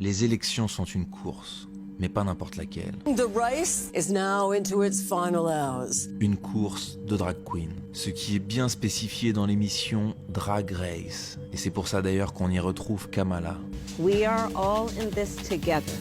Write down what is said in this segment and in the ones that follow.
Les élections sont une course, mais pas n'importe laquelle. The race is now into its final hours. Une course de drag queen, ce qui est bien spécifié dans l'émission Drag Race. Et c'est pour ça d'ailleurs qu'on y retrouve Kamala. We are all in this together,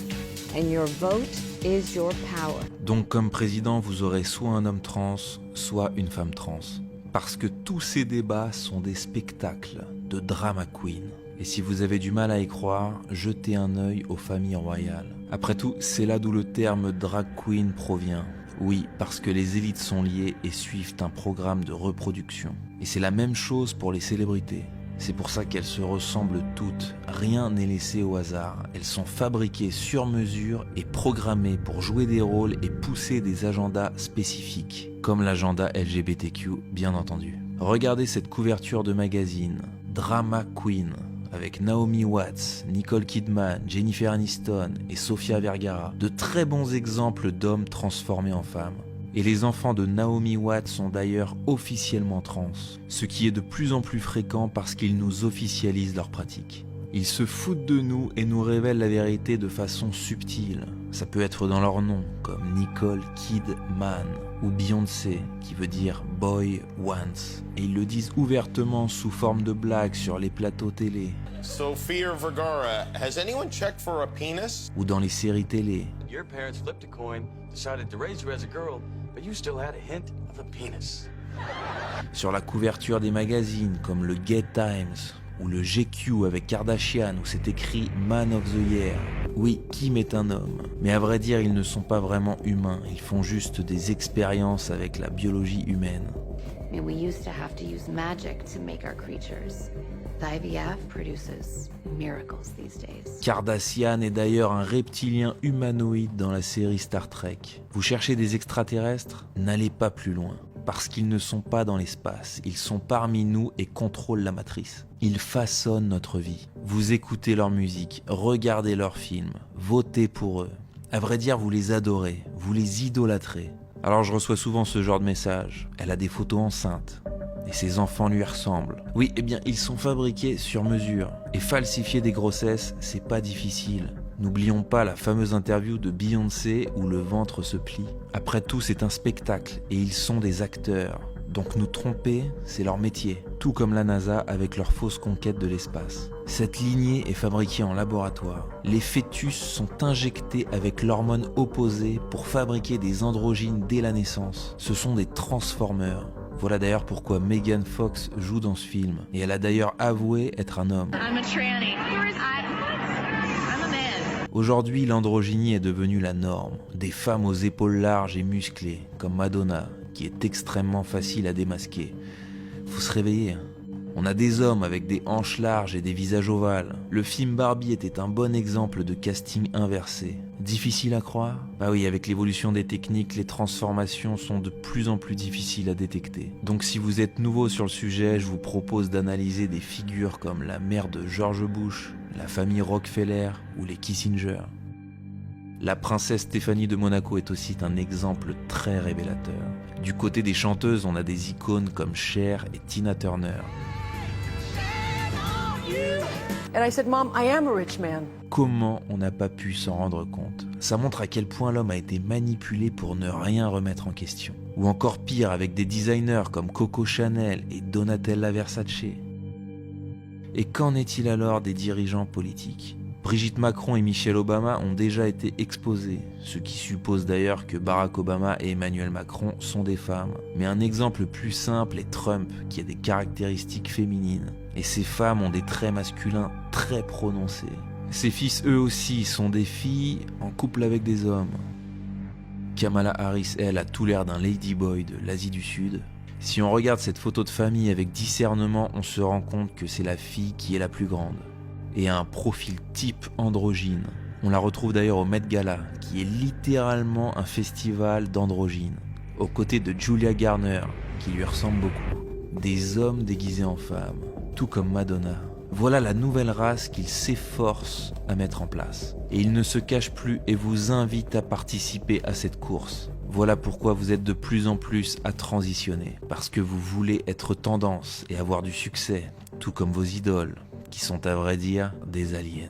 and your vote is your power. Donc comme président, vous aurez soit un homme trans, soit une femme trans. Parce que tous ces débats sont des spectacles de drama queen. Et si vous avez du mal à y croire, jetez un œil aux familles royales. Après tout, c'est là d'où le terme drag queen provient. Oui, parce que les élites sont liées et suivent un programme de reproduction. Et c'est la même chose pour les célébrités. C'est pour ça qu'elles se ressemblent toutes. Rien n'est laissé au hasard. Elles sont fabriquées sur mesure et programmées pour jouer des rôles et pousser des agendas spécifiques. Comme l'agenda LGBTQ, bien entendu. Regardez cette couverture de magazine. Drama Queen. Avec Naomi Watts, Nicole Kidman, Jennifer Aniston et Sofia Vergara. De très bons exemples d'hommes transformés en femmes. Et les enfants de Naomi Watts sont d'ailleurs officiellement trans, ce qui est de plus en plus fréquent parce qu'ils nous officialisent leur pratique. Ils se foutent de nous et nous révèlent la vérité de façon subtile. Ça peut être dans leur nom, comme Nicole Kidman ou Beyoncé, qui veut dire Boy Wants. Et ils le disent ouvertement sous forme de blagues sur les plateaux télé. Sofia Vergara, has anyone checked for a penis? Ou dans les séries télé. Your parents flipped a coin, decided to raise you as a girl, but you still had a hint of a penis. Sur la couverture des magazines comme le Gay Times ou le GQ avec Kardashian où c'est écrit Man of the Year. Oui, Kim est un homme. Mais à vrai dire, ils ne sont pas vraiment humains. Ils font juste des expériences avec la biologie humaine. And we used to have to use magic to make our creatures. The IVF produces miracles these days. Cardassian est d'ailleurs un reptilien humanoïde dans la série Star Trek. Vous cherchez des extraterrestres? N'allez pas plus loin. Parce qu'ils ne sont pas dans l'espace, ils sont parmi nous et contrôlent la matrice. Ils façonnent notre vie. Vous écoutez leur musique, regardez leurs films, votez pour eux. À vrai dire, vous les adorez, vous les idolâtrez. Alors je reçois souvent ce genre de message. Elle a des photos enceintes. Et ses enfants lui ressemblent. Oui, eh bien, ils sont fabriqués sur mesure. Et falsifier des grossesses, c'est pas difficile. N'oublions pas la fameuse interview de Beyoncé où le ventre se plie. Après tout, c'est un spectacle et ils sont des acteurs. Donc nous tromper, c'est leur métier. Tout comme la NASA avec leur fausse conquête de l'espace. Cette lignée est fabriquée en laboratoire. Les fœtus sont injectés avec l'hormone opposée pour fabriquer des androgynes dès la naissance. Ce sont des transformeurs. Voilà d'ailleurs pourquoi Megan Fox joue dans ce film. Et elle a d'ailleurs avoué être un homme. I'm a tranny. I'm a man. Aujourd'hui, l'androgynie est devenue la norme. Des femmes aux épaules larges et musclées, comme Madonna, qui est extrêmement facile à démasquer. Faut se réveiller. On a des hommes avec des hanches larges et des visages ovales. Le film Barbie était un bon exemple de casting inversé. Difficile à croire? Bah oui, avec l'évolution des techniques, les transformations sont de plus en plus difficiles à détecter. Donc si vous êtes nouveau sur le sujet, je vous propose d'analyser des figures comme la mère de George Bush, la famille Rockefeller ou les Kissinger. La princesse Stéphanie de Monaco est aussi un exemple très révélateur. Du côté des chanteuses, on a des icônes comme Cher et Tina Turner. And I said, Mom, I am a rich man. Comment on n'a pas pu s'en rendre compte? Ça montre à quel point l'homme a été manipulé pour ne rien remettre en question. Ou encore pire, avec des designers comme Coco Chanel et Donatella Versace. Et qu'en est-il alors des dirigeants politiques? Brigitte Macron et Michelle Obama ont déjà été exposés, ce qui suppose d'ailleurs que Barack Obama et Emmanuel Macron sont des femmes. Mais un exemple plus simple est Trump, qui a des caractéristiques féminines. Et ces femmes ont des traits masculins très prononcés. Ses fils, eux aussi, sont des filles en couple avec des hommes. Kamala Harris, elle, a tout l'air d'un ladyboy de l'Asie du Sud. Si on regarde cette photo de famille avec discernement, on se rend compte que c'est la fille qui est la plus grande. Et a un profil type androgyne. On la retrouve d'ailleurs au Met Gala, qui est littéralement un festival d'androgynes, aux côtés de Julia Garner, qui lui ressemble beaucoup. Des hommes déguisés en femmes, tout comme Madonna. Voilà la nouvelle race qu'il s'efforce à mettre en place. Et il ne se cache plus et vous invite à participer à cette course. Voilà pourquoi vous êtes de plus en plus à transitionner, parce que vous voulez être tendance et avoir du succès, tout comme vos idoles, qui sont à vrai dire des aliens.